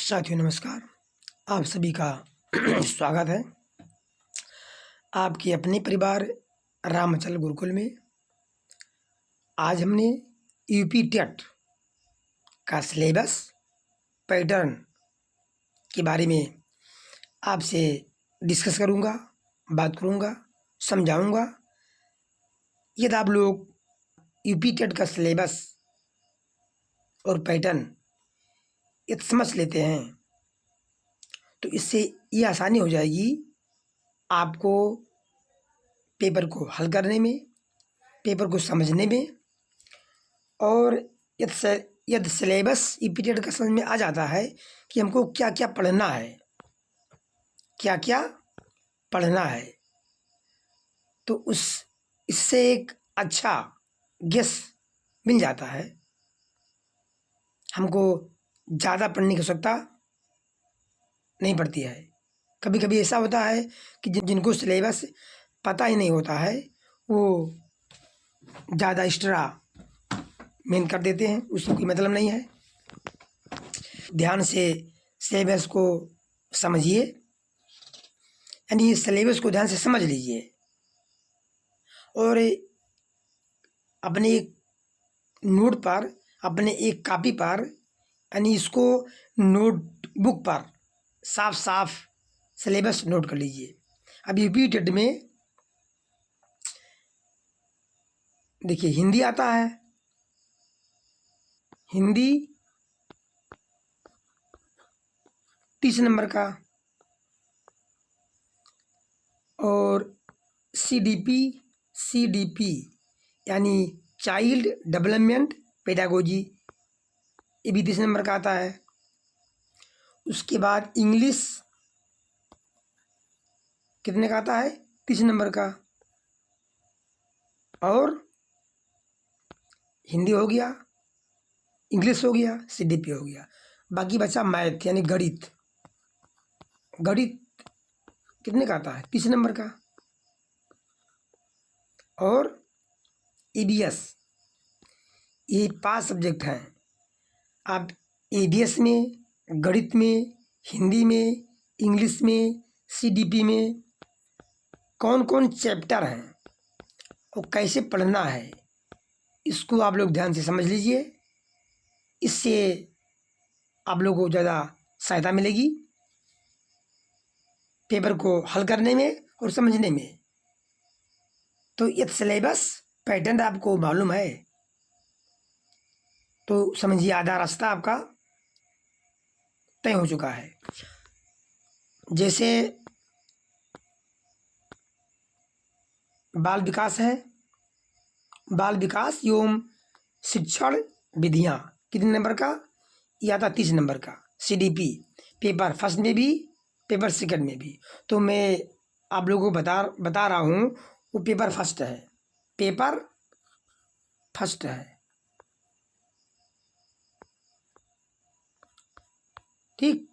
साथियों नमस्कार। आप सभी का स्वागत है आपके अपने परिवार रामचल गुरुकुल में। आज हमने यूपी टेट का सिलेबस पैटर्न के बारे में आपसे डिस्कस करूंगा, बात करूंगा, समझाऊंगा। यदि आप लोग यूपी टेट का सिलेबस और पैटर्न ये समझ लेते हैं तो इससे ये आसानी हो जाएगी आपको पेपर को हल करने में, पेपर को समझने में। और यदि सिलेबस यूपी टेट का समझ में आ जाता है कि हमको क्या क्या पढ़ना है, क्या क्या पढ़ना है, तो इससे एक अच्छा गेस मिल जाता है। हमको ज़्यादा पढ़ने की आवश्यकता नहीं पड़ती है। कभी कभी ऐसा होता है कि जिनको सिलेबस पता ही नहीं होता है वो ज़्यादा एक्स्ट्रा मेन कर देते हैं, उसको कोई मतलब नहीं है। ध्यान से सिलेबस को समझिए, यानी सिलेबस को ध्यान से समझ लीजिए और अपने एक नोट पर, अपने एक कॉपी पर, यानी इसको नोटबुक पर साफ साफ सिलेबस नोट कर लीजिए। अब यूपी टेट में देखिए हिंदी आता है, हिंदी 30 नंबर का, और सीडीपी यानी चाइल्ड डेवलपमेंट पेडागोजी, ये भी 30 नंबर का आता है। उसके बाद इंग्लिश कितने का आता है? 30 नंबर का। और हिंदी हो गया, इंग्लिश हो गया, सीडीपी हो गया। बाकी बचा मैथ यानी गणित। गणित कितने का आता है? 30 नंबर का। और ईवीएस, ये 5 सब्जेक्ट हैं। आप ईवीएस में, गणित में, हिंदी में, इंग्लिश में, सीडीपी में कौन कौन चैप्टर हैं और कैसे पढ़ना है, इसको आप लोग ध्यान से समझ लीजिए। इससे आप लोगों को ज़्यादा सहायता मिलेगी पेपर को हल करने में और समझने में। तो ये सिलेबस पैटर्न आपको मालूम है तो समझिए आधा रास्ता आपका तय हो चुका है। जैसे बाल विकास है, बाल विकास एवं शिक्षण विधियाँ कितने नंबर का? ये आता 30 नंबर का। सीडीपी पेपर फर्स्ट में भी, पेपर सेकंड में भी। तो मैं आप लोगों को बता रहा हूँ वो पेपर फर्स्ट है, पेपर फर्स्ट है, ठीक।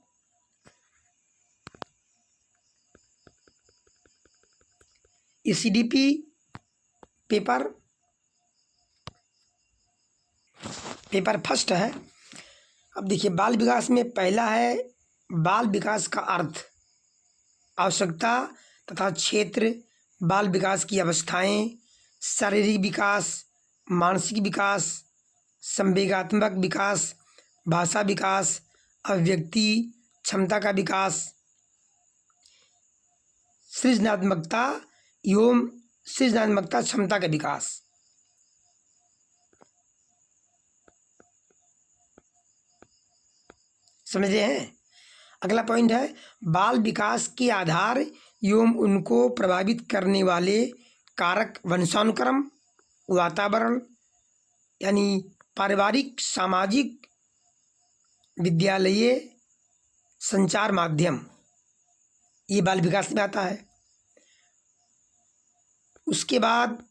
ये सीडीपी पेपर फर्स्ट है। अब देखिए बाल विकास में पहला है बाल विकास का अर्थ, आवश्यकता तथा क्षेत्र, बाल विकास की अवस्थाएं, शारीरिक विकास, मानसिक विकास, संवेगात्मक विकास, भाषा विकास, अभिव्यक्ति क्षमता का विकास, सृजनात्मकता एवं सृजनात्मकता क्षमता का विकास। समझ रहे हैं? अगला पॉइंट है बाल विकास के आधार एवं उनको प्रभावित करने वाले कारक, वंशानुक्रम, वातावरण यानी पारिवारिक, सामाजिक, विद्यालयीय, संचार माध्यम, ये बाल विकास में आता है। उसके बाद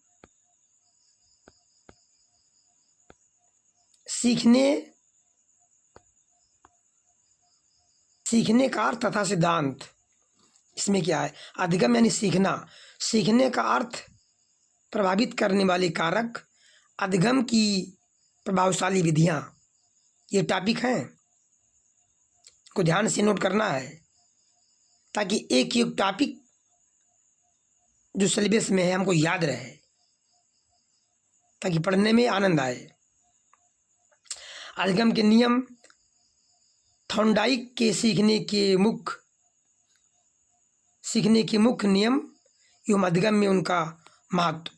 सीखने का अर्थ तथा सिद्धांत, इसमें क्या है? अधिगम यानी सीखना, सीखने का अर्थ, प्रभावित करने वाले कारक, अधिगम की प्रभावशाली विधियाँ, ये टॉपिक हैं। को ध्यान से नोट करना है, ताकि एक एक टॉपिक जो सिलेबस में है हमको याद रहे, ताकि पढ़ने में आनंद आए। अधिगम के नियम, थॉर्नडाइक के सीखने के मुख्य नियम एवं अधिगम में उनका महत्व।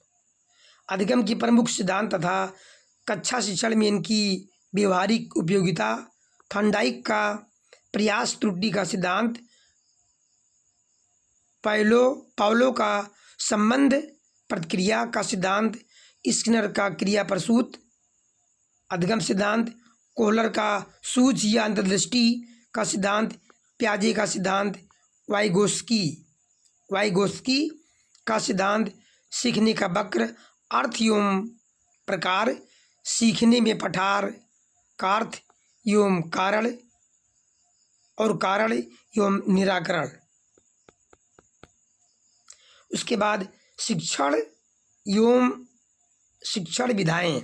अधिगम की प्रमुख सिद्धांत तथा कक्षा शिक्षण में इनकी व्यवहारिक उपयोगिता। थॉर्नडाइक का प्रयास त्रुटि का सिद्धांत, पाउलो का संबंध प्रतिक्रिया का सिद्धांत, स्किनर का क्रिया प्रसूत अधिगम सिद्धांत, कोहलर का सूझ या अंतर्दृष्टि का सिद्धांत, प्याजे का सिद्धांत, वाइगोस्की का सिद्धांत, सीखने का वक्र, अर्थ एवं प्रकार, सीखने में पठार का अर्थ एवं कारण और कारण एवं निराकरण। उसके बाद शिक्षण एवं शिक्षण विधाएं।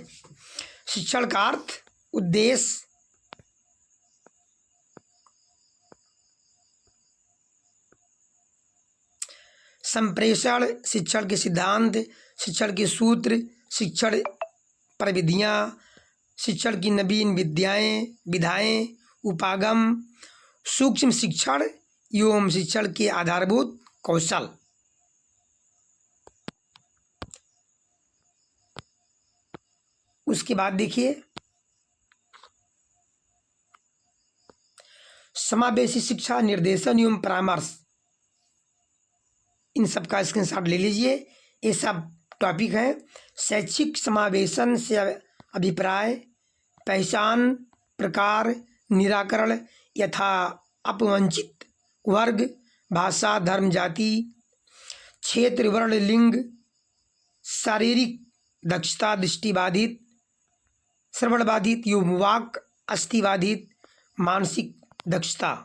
शिक्षण का अर्थ, उद्देश्य, संप्रेषण, शिक्षण के सिद्धांत, शिक्षण के सूत्र, शिक्षण प्रविधियां, शिक्षण की नवीन विधाएं, उपागम, सूक्ष्म शिक्षण एवं शिक्षण के आधारभूत कौशल। उसके बाद देखिए समावेशी शिक्षा, निर्देशन एवं परामर्श। इन सब का स्क्रीनशॉट ले लीजिए, ये सब टॉपिक हैं। शैक्षिक समावेशन से अभिप्राय, पहचान, प्रकार, निराकरण यथा अपवंचित वर्ग, भाषा, धर्म, जाति, क्षेत्र, वर्ण, लिंग, शारीरिक दक्षता, दृष्टिबाधित, श्रवणबाधित, युवाक, अस्थिबाधित, मानसिक दक्षता।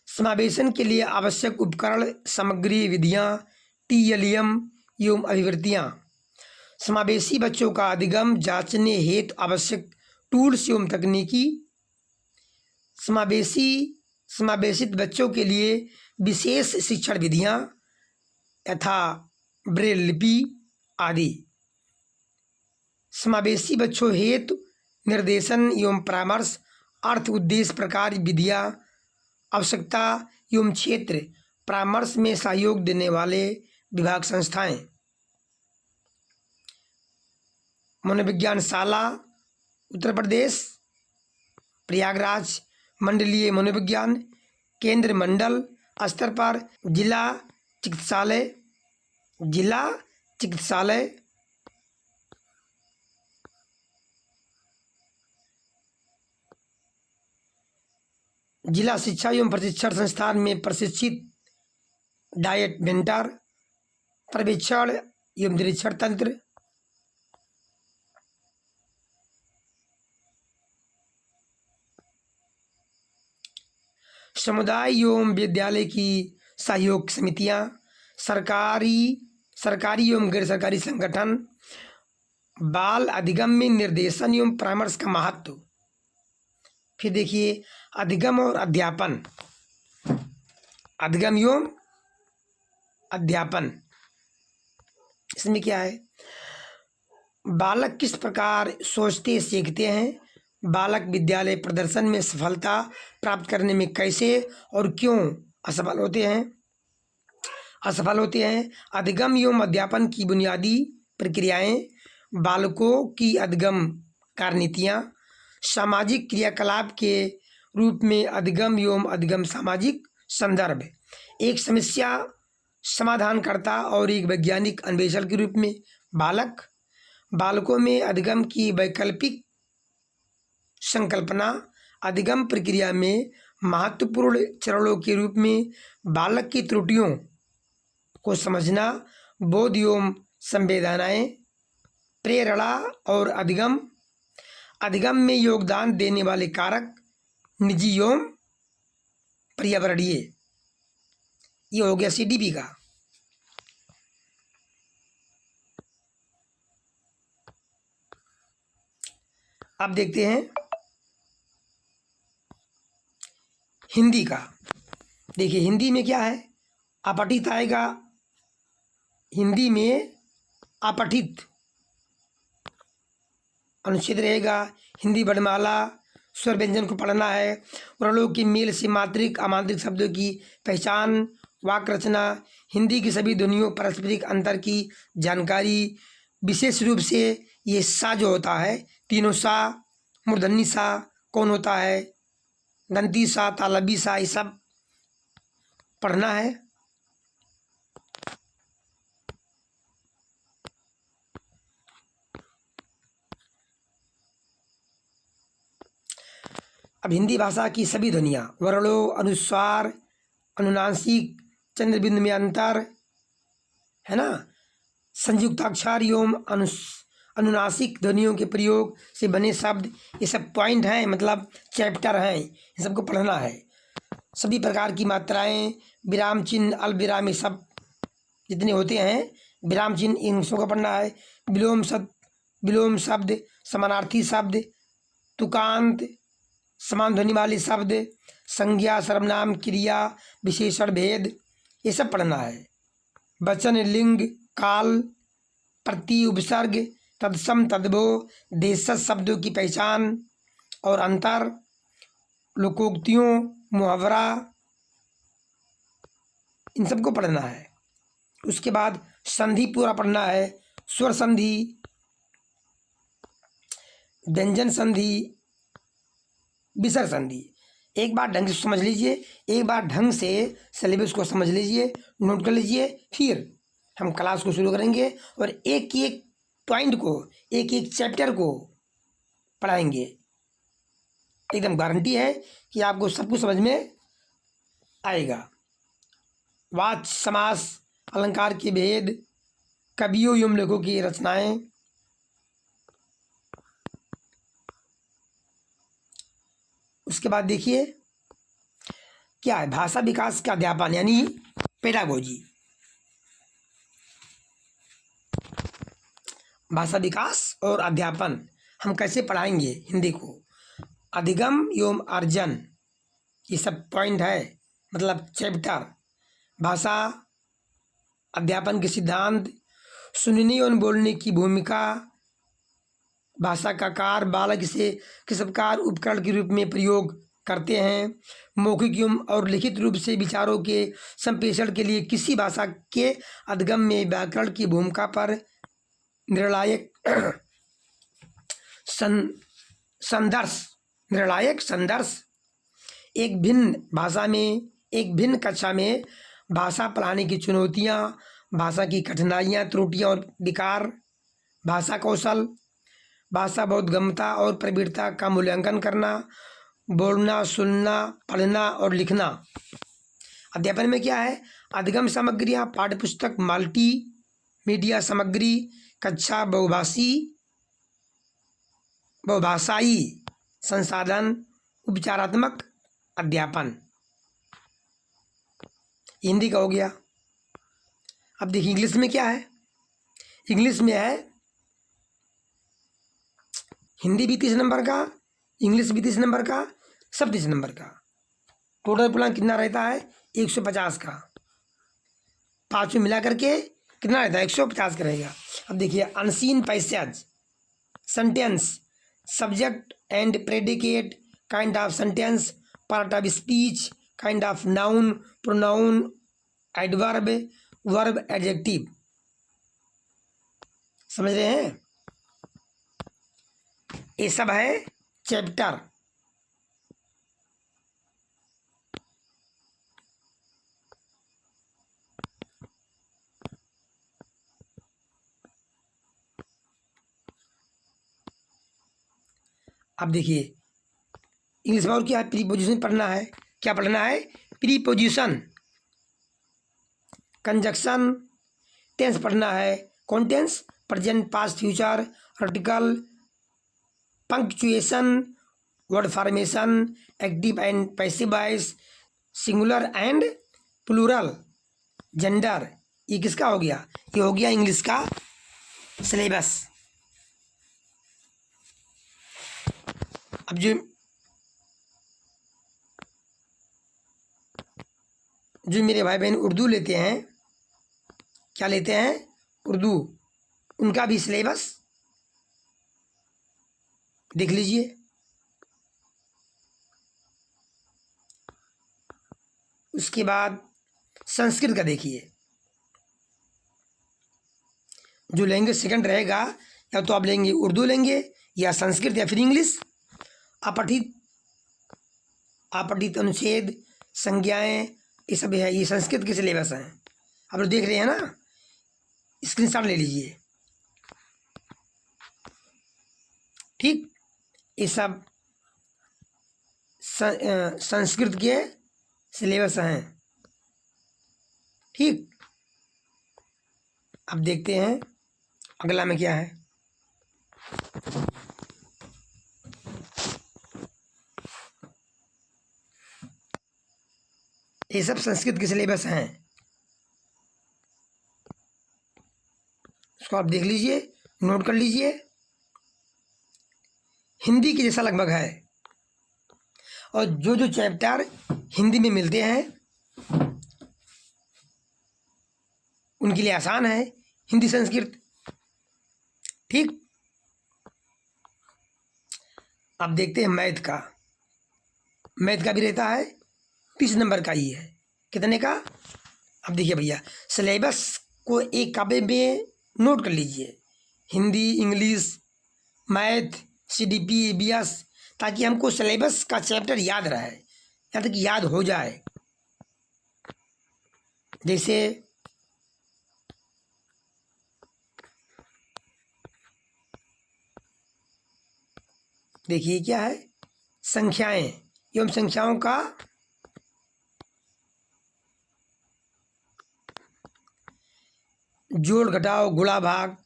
समावेशन के लिए आवश्यक उपकरण, सामग्री, विधियां, टीएलएम एवं अभिवृत्तियां। समावेशी बच्चों का अधिगम जांचने हेतु आवश्यक टूल्स एवं तकनीकी। समावेशित बच्चों के लिए विशेष शिक्षण विधियां यथा ब्रेल लिपि आदि। समावेशी बच्चों हेतु निर्देशन एवं परामर्श, अर्थ, उद्देश्य, प्रकार, विधियां, आवश्यकता एवं क्षेत्र, परामर्श में सहयोग देने वाले विभाग, संस्थाएं। मनोविज्ञान शाला उत्तर प्रदेश, प्रयागराज मंडलीय मनोविज्ञान केंद्र मंडल स्तर पर, जिला चिकित्सालय, जिला शिक्षा एवं प्रशिक्षण संस्थान में प्रशिक्षित डाइट मेंटर, पर्यवेक्षण एवं निरीक्षण तंत्र। समुदाय एवं विद्यालय की सहयोग समितियां, सरकारी एवं गैर सरकारी संगठन। बाल अधिगम में निर्देशन एवं परामर्श का महत्व। फिर देखिए अधिगम और अध्यापन, अधिगम एवं अध्यापन। इसमें क्या है, बालक किस प्रकार सोचते सीखते हैं, बालक विद्यालय प्रदर्शन में सफलता प्राप्त करने में कैसे और क्यों असफल होते हैं। अधिगम एवं अध्यापन की बुनियादी प्रक्रियाएं, बालकों की अधिगम कार्यनीतियां, सामाजिक क्रियाकलाप के रूप में अधिगम एवं अधिगम सामाजिक संदर्भ, एक समस्या समाधानकर्ता और एक वैज्ञानिक अन्वेषण के रूप में बालकों में अधिगम की वैकल्पिक संकल्पना, अधिगम प्रक्रिया में महत्वपूर्ण चरणों के रूप में बालक की त्रुटियों को समझना, बोध एवं संवेदनाएं, प्रेरणा और अधिगम में योगदान देने वाले कारक, निजी एवं पर्यावरणीय। ये हो गया सीडीपी का। अब देखते हैं हिंदी का। देखिए हिंदी में क्या है, अपठित आएगा, हिंदी में अपठित अनुच्छेद रहेगा। हिंदी वर्णमाला, स्वर व्यंजन को पढ़ना है। वर्णों के मेल से मात्रिक अमात्रिक शब्दों की पहचान, वाक्य रचना, हिंदी की सभी ध्वनियों पारस्परिक अंतर की जानकारी। विशेष रूप से ये सा जो होता है, तीनों सा, मूर्धन्य सा कौन होता है, दंती सा, तालबी सा, ये सब पढ़ना है। अब हिंदी भाषा की सभी ध्वनियाँ, वर्णों, अनुस्वार, अनुनासिक, चंद्रबिंदु में अंतर, है ना, संयुक्ताक्षर एवं अनुनासिक ध्वनियों के प्रयोग से बने शब्द, ये सब पॉइंट हैं, मतलब चैप्टर हैं, इन सबको पढ़ना है। सभी प्रकार की मात्राएं, विराम चिन्ह, अल्प विराम, ये सब जितने होते हैं विराम चिन्ह, इन सबको पढ़ना है। विलोम शब्द, समानार्थी शब्द, तुकांत, समान ध्वनि वाले शब्द, संज्ञा, सर्वनाम, क्रिया, विशेषण, भेद, ये सब पढ़ना है। वचन, लिंग, काल, प्रति, उपसर्ग, तत्सम, तद्भव, देशज शब्दों की पहचान और अंतर, लोकोक्तियों, मुहावरा, इन सबको पढ़ना है। उसके बाद संधि पूरा पढ़ना है। स्वर संधि, व्यंजन संधि, विसर्ग संधि। एक बार ढंग से समझ लीजिए, एक बार ढंग से सिलेबस को समझ लीजिए, नोट कर लीजिए, फिर हम क्लास को शुरू करेंगे और एक एक पॉइंट को, एक एक चैप्टर को पढ़ाएंगे। एकदम गारंटी है कि आपको सब कुछ समझ में आएगा। वाच्य, समास, अलंकार के भेद, कवियों एवं लेखकों की रचनाएं, उसके बाद देखिए क्या है, भाषा विकास का अध्यापन यानी पेडागोजी। भाषा विकास और अध्यापन हम कैसे पढ़ाएंगे हिंदी को, अधिगम एवं अर्जन, ये सब पॉइंट है, मतलब चैप्टर। भाषा अध्यापन के सिद्धांत, सुनने और बोलने की भूमिका, भाषा का कार्य, बालक इसे किस प्रकार उपकरण के रूप में प्रयोग करते हैं, मौखिक एवं और लिखित रूप से विचारों के संप्रेषण के लिए किसी भाषा के अधिगम में व्याकरण की भूमिका पर निर्णायक संदर्श, एक भिन्न भाषा में, एक भिन्न कक्षा में भाषा पढ़ाने की चुनौतियाँ, भाषा की कठिनाइयाँ, त्रुटियाँ और विकार, भाषा कौशल, भाषा बोधगम्यता और प्रवृत्ता का मूल्यांकन करना, बोलना, सुनना, पढ़ना और लिखना। अध्यापन में क्या है, अधिगम सामग्रियाँ, पाठ्यपुस्तक, मल्टी मीडिया सामग्री, कक्षा, बहुभाषाई संसाधन, उपचारात्मक अध्यापन। हिंदी का हो गया। अब देखिए इंग्लिश में क्या है, इंग्लिश में है हिंदी भी 30 नंबर का, इंग्लिश भी 30 नंबर का, सब 30 नंबर का। टोटल पूर्णांक कितना रहता है, 150 का। पाँचों मिला करके कितना रहता है, 150 का रहेगा। अब देखिए unseen passage, sentence, subject and predicate, kind of sentence, part of speech, kind of noun, pronoun, adverb, verb, adjective. समझ रहे हैं, ये सब है चैप्टर। अब देखिए इंग्लिश में और क्या है, प्रीपोजिशन पढ़ना है। क्या पढ़ना है, प्रीपोजिशन, कंजक्शन, टेंस पढ़ना है। कौन tense, present, past, future, article, punctuation, word formation, active and passive voice, singular and plural, gender. ये किसका हो गया, ये हो गया इंग्लिश का सिलेबस। अब जो जो मेरे भाई बहन उर्दू लेते हैं, क्या लेते हैं, उर्दू, उनका भी सिलेबस देख लीजिए। उसके बाद संस्कृत का देखिए। जो लैंग्वेज सेकंड रहेगा, या तो आप लेंगे उर्दू लेंगे, या संस्कृत, या फिर इंग्लिश। अपठित अपठित अनुच्छेद, संज्ञाएं, ये सब है, ये संस्कृत के सिलेबस हैं। आप लोग देख रहे हैं ना, स्क्रीनशॉट ले लीजिए। ठीक, ये सब संस्कृत के सिलेबस हैं। ठीक, अब देखते हैं अगला में क्या है। ये सब संस्कृत के सिलेबस हैं, इसको आप देख लीजिए, नोट कर लीजिए। हिंदी के जैसा लगभग है, और जो जो चैप्टर हिंदी में मिलते हैं उनके लिए आसान है हिंदी संस्कृत। ठीक, अब देखते हैं मैथ का। मैथ का भी रहता है 30 नंबर का ही है। कितने का? अब देखिए भैया, सिलेबस को एक कापी में नोट कर लीजिए, Hindi, English, math, CDP, EBS, ताकि हमको सिलेबस का चैप्टर याद रहे, यहाँ तक याद हो जाए। जैसे देखिए क्या है, संख्याएं एवं संख्याओं का जोड़ घटाव गुणा भाग,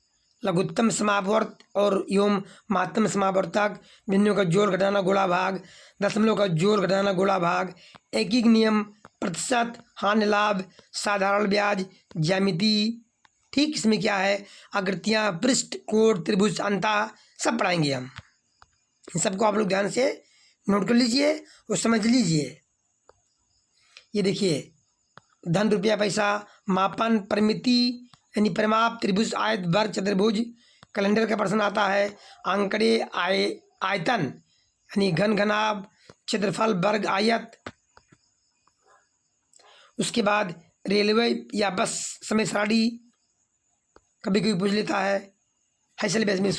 लघुत्तम समापवर्त और एवं महत्तम समापवर्तक, बिंदुओं का जोड़ घटाना गुणा भाग, दशमलव का जोड़ घटाना गुणा भाग, एकीक नियम, प्रतिशत, हानि लाभ, साधारण ब्याज, ज्यामिति। ठीक, इसमें क्या है, आकृतियाँ, पृष्ठ, कोण, त्रिभुज, अंता, सब पढ़ाएंगे हम। इन सबको आप लोग ध्यान से नोट कर लीजिए और समझ लीजिए। ये देखिए, धन, रुपया, पैसा, मापन, परिमिति यानी परिमाप, त्रिभुज, आयत, वर्ग, चतुर्भुज। कैलेंडर का प्रश्न आता है, आंकड़े, आयतन यानी घन, घनाभ, क्षेत्रफल, वर्ग, आयत। उसके बाद रेलवे या बस समय सारणी कभी कभी पूछ लेता है सिलेबस में।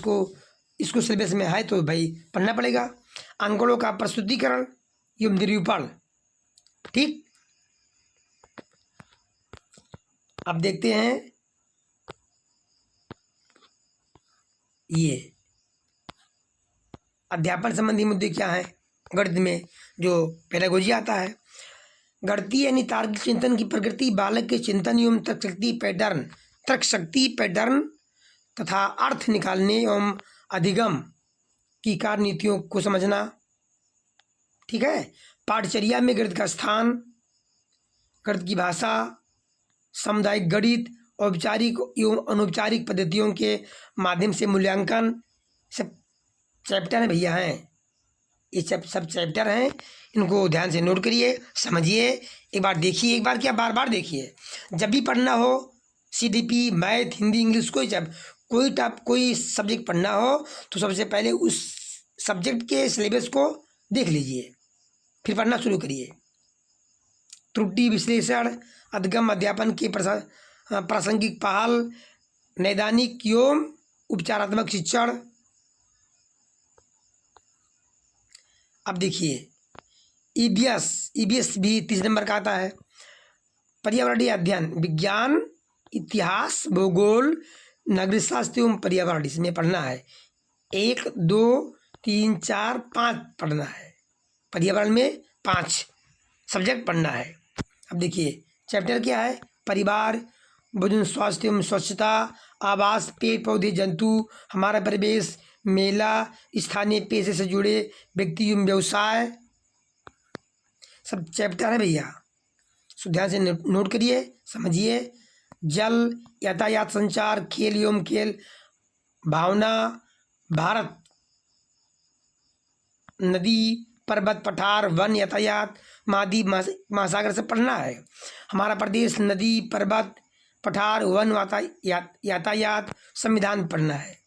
इसको सिलेबस में है तो भाई पढ़ना पड़ेगा। आंकड़ों का प्रस्तुतिकरण एवं निरूपण। ठीक, अब देखते हैं ये अध्यापन संबंधी मुद्दे क्या है। गणित में जो पेडागोजी आता है, गणितीय यानी तार्किक चिंतन की प्रकृति, बालक के चिंतन एवं तर्क शक्ति पैटर्न तथा अर्थ निकालने एवं अधिगम की कार्य नीतियों को समझना। ठीक है, पाठचर्या में गणित का स्थान, गणित की भाषा, सामुदायिक गणित, औपचारिक एवं अनौपचारिक पद्धतियों के माध्यम से मूल्यांकन, सब चैप्टर हैं भैया हैं। ये सब चैप्टर हैं, इनको ध्यान से नोट करिए, समझिए, एक बार देखिए, एक बार क्या बार बार देखिए। जब भी पढ़ना हो, CDP, मैथ, हिंदी, इंग्लिश, कोई सब्जेक्ट पढ़ना हो तो सबसे पहले उस सब्जेक्ट के सिलेबस को देख लीजिए, फिर पढ़ना शुरू करिए। त्रुटि विश्लेषण, अधगम अध्यापन के प्रासंगिक पहल, नैदानिक एवं उपचारात्मक शिक्षण। अब देखिए EBS भी 30 नंबर का आता है। पर्यावरणीय अध्ययन, विज्ञान, इतिहास, भूगोल, नागरिक शास्त्र एवं पर्यावरण, इसमें पढ़ना है। 1, 2, 3, 4, 5 पढ़ना है। पर्यावरण में 5 सब्जेक्ट पढ़ना है। अब देखिए चैप्टर क्या है, परिवार, भोजन, स्वास्थ्य एवं स्वच्छता, आवास, पेड़ पौधे, जंतु, हमारा परिवेश, मेला, स्थानीय पेशे से जुड़े व्यक्ति एवं व्यवसाय, सब चैप्टर है भैया। सो ध्यान से नोट करिए, समझिए। जल, यातायात, संचार, खेल एवं खेल भावना, भारत, नदी, पर्वत, पठार, वन, यातायात, महाद्वीप, महासागर से पढ़ना है। हमारा प्रदेश नदी, पर्वत, पठार, वन, यातायात, संविधान पढ़ना है।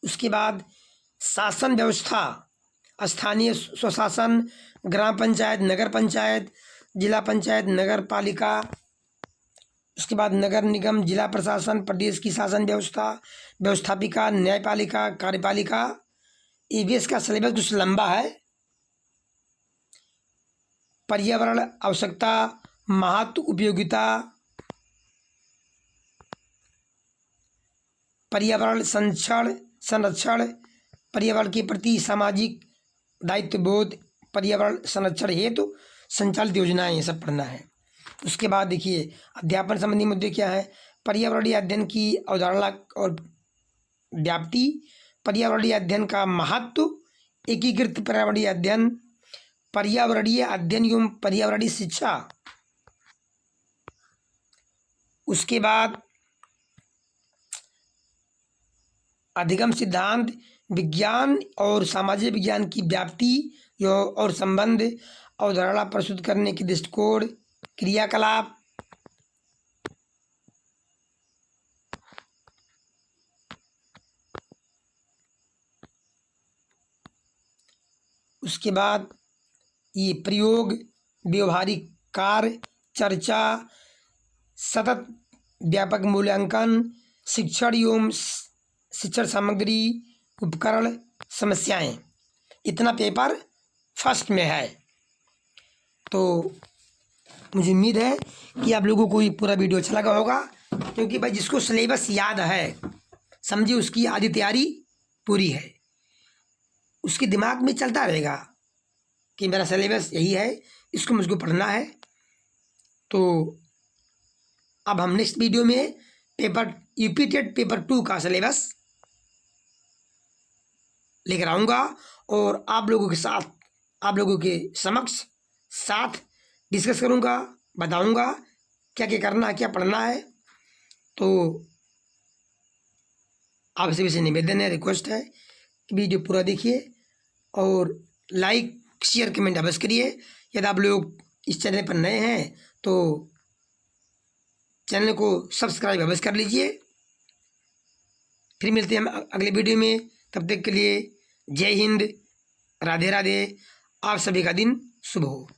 उसके बाद शासन व्यवस्था, स्थानीय स्वशासन, ग्राम पंचायत, नगर पंचायत, जिला पंचायत, नगर पालिका, उसके बाद नगर निगम, जिला प्रशासन, प्रदेश की शासन व्यवस्था, व्यवस्थापिका, न्यायपालिका, कार्यपालिका। ईवीएस का सिलेबस कुछ लंबा है। पर्यावरण आवश्यकता, महत्व, उपयोगिता, पर्यावरण संरक्षण, पर्यावरण के प्रति सामाजिक दायित्वबोध, पर्यावरण संरक्षण हेतु संचालित योजनाएं, ये सब पढ़ना है। उसके बाद देखिए अध्यापन संबंधी मुद्दे क्या है। पर्यावरणीय अध्ययन की अवधारणा और व्याप्ति, पर्यावरणीय अध्ययन का महत्व, एकीकृत पर्यावरणीय अध्ययन, पर्यावरणीय अध्ययन एवं पर्यावरणीय शिक्षा। उसके बाद अधिगम सिद्धांत, विज्ञान और सामाजिक विज्ञान की व्याप्ति और संबंध, अवधारणा प्रस्तुत करने के दृष्टिकोण, क्रियाकलाप। उसके बाद ये प्रयोग, व्यवहारिक कार्य, चर्चा, सतत व्यापक मूल्यांकन, शिक्षण एवं शिक्षण सामग्री, उपकरण, समस्याएं। इतना पेपर फर्स्ट में है। तो मुझे उम्मीद है कि आप लोगों को ये पूरा वीडियो अच्छा लगा होगा, क्योंकि भाई जिसको सिलेबस याद है, समझिए उसकी आधी तैयारी पूरी है। उसके दिमाग में चलता रहेगा कि मेरा सिलेबस यही है, इसको मुझको पढ़ना है। तो अब हम नेक्स्ट वीडियो में पेपर यूपी टेट पेपर 2 का सिलेबस लेकर आऊँगा और आप लोगों के साथ, आप लोगों के समक्ष साथ डिस्कस करूँगा, बताऊँगा क्या क्या करना है, क्या पढ़ना है। तो आप सभी से निवेदन है, रिक्वेस्ट है कि वीडियो पूरा देखिए और लाइक, शेयर, कमेंट अवश्य करिए। यदि आप लोग इस चैनल पर नए हैं तो चैनल को सब्सक्राइब अवश्य कर लीजिए। फिर मिलते हैं हम अगले वीडियो में। तब तक के लिए जय हिंद, राधे राधे। आप सभी का दिन शुभ हो।